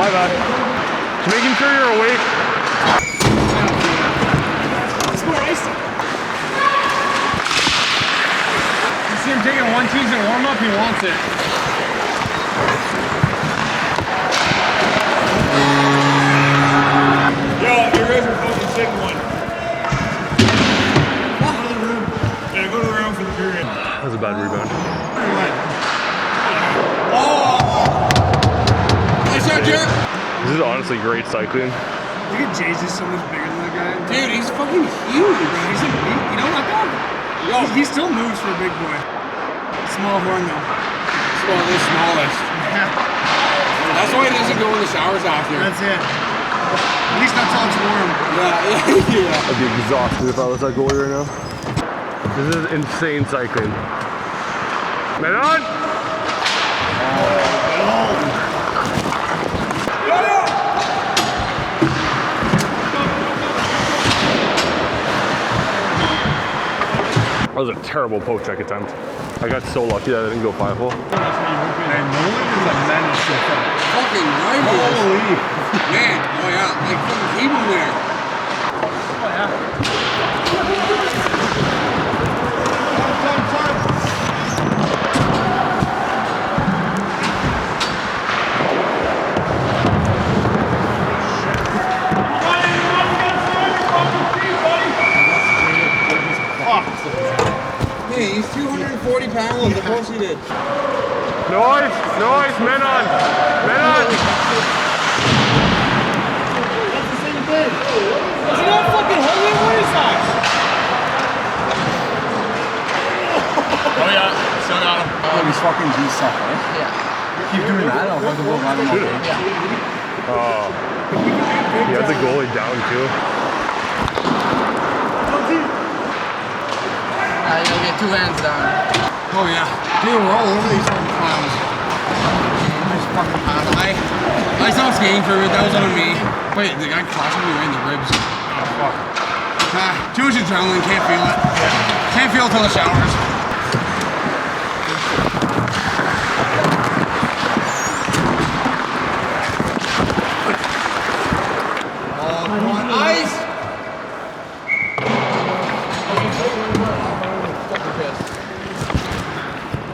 my bad. Just making sure you're awake. It's more ice. You see him taking one cheese and warm up, he wants it. Yo, you guys are fucking sitting one. Go to the room. Yeah, go to the room for the period. That was a bad rebound. Oh! Nice shot, Jared. This is honestly great cycling. Look at Jay's just so much bigger than the guy. Dude, he's fucking huge, bro. He's a big, you know what that? Yo, he still moves for a big boy. Small horn though. Well, the smallest. That's why he doesn't go in the showers after. That's it. At least not till it's warm. Yeah. I'd be exhausted if I was that goalie right now. This is insane cycling. Man on! That was a terrible poke check attempt. I got so lucky that I didn't go 5-hole. And Nolan is a menace so far. Fucking rifles. Holy. Man, oh yeah, like fucking keep him there. Oh yeah. Hey, he's 240 pounds, of course he did. Noise! Noise! Men on! Men on! That's the same thing. Is he not fucking holding? What is that? Oh yeah, still got him. Oh, he's fucking G-stuff, right? Yeah. Keep doing that, I'll fucking go around him all day. Oh. He had the goalie down too. You'll get 2 hands down. Oh yeah. Dude, we're all over these fucking clowns. I stopped skating for a bit, that was on me. Wait, the guy crashed me right in the ribs. Oh fuck. Too much adrenaline, can't feel it. Can't feel it till the showers. Oh, come on, ice!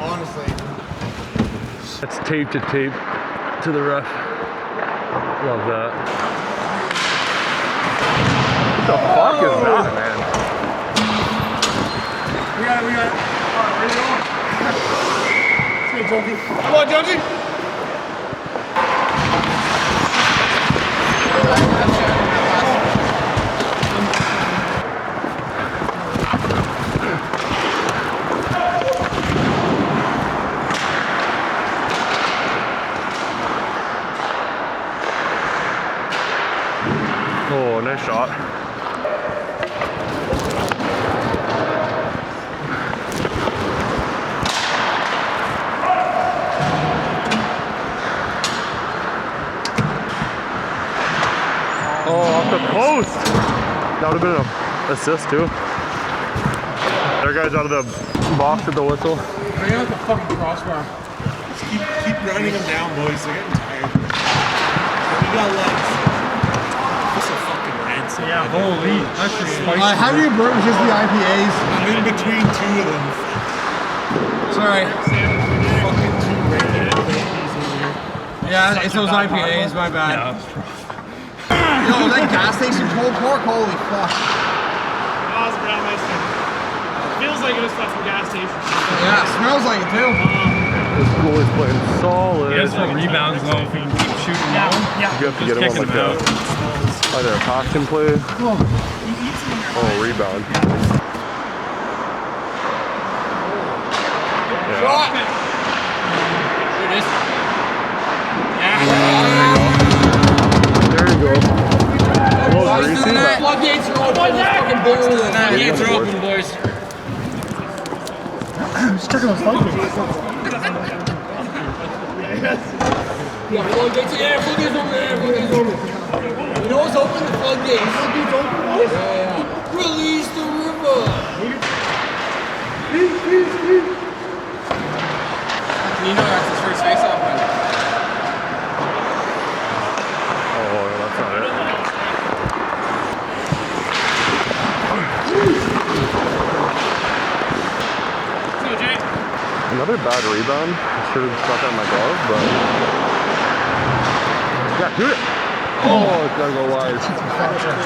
Honestly. That's tape to tape to the ref. Love that. What the fuck is that, man? We got it. Ready to go? Let's go, Jonesy. Come on, Jonesy. Oh, nice shot. Oh, off the post! That would have been an assist too. There guys out of the box at the whistle. Bring out the fucking crossbar. Just keep grinding them down, boys. They're getting tired. We got legs. This is fucking rancid. Yeah, holy. That's just spicy. How do you burn just the IPAs? I'm in between 2 of them. Sorry. Fucking 2 regular babies in here. Yeah, it's those IPAs, my bad. Yo, that gas station pulled pork, holy fuck. Oh, it's brown mustard. Feels like it was fucking gas station. Yeah, smells like it too. This goalie's playing solid. He has no rebounds though if he can keep shooting now. Yeah. You have to get him on like that. Either a passing play or a rebound. Yeah. Shot! Here it is. There you go. A little Guys, greasy, do that. but Floodgates are open. Let's fucking barrel the net. Floodgates are open, boys. Just checking those floodgates. Yeah, floodgates. Yeah, floodgates over there. Floodgates over. You know what's open? The floodgates. Floodgates open? Yeah. Release the river. You know that's his first face-off. you, Jay. Another bad rebound. I should have got that in my glove, but yeah, shoot it. Oh, it's gotta go wide.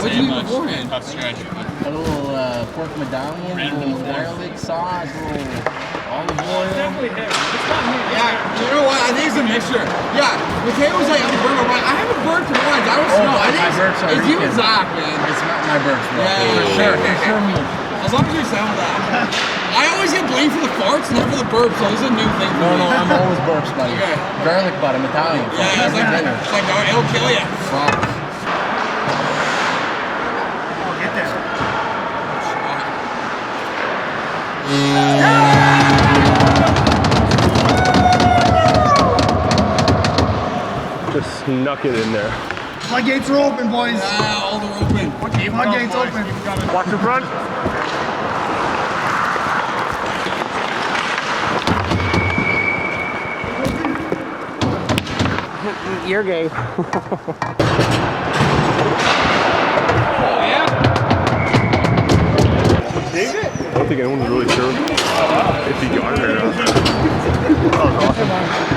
What did you eat beforehand? Tough stretch. A little pork medallion, a little garlic sauce, a little olive oil. Definitely him. It's not me. Yeah, you know what? I think it's a mixture. Yeah, Mateo was like, I'm burnt. I haven't burnt once. I don't know. I think my burps are it's you and weekend. Zach, man. It's not my burps, bro. Yeah, For sure, for sure me. As long as you're sound with that. I always get blamed for the farts, not for the burps, so this is a new thing for No, me. I'm always burps, buddy. Okay. Garlic bottom, Italian. Yeah, it's like, dinner. it'll kill you. Oh, get there. Just snuck it in there. Floodgates are open, boys. Yeah, all the open. Floodgates open. Watch in front. You're gay. I don't think anyone's really sure if he got it or not. That was awesome.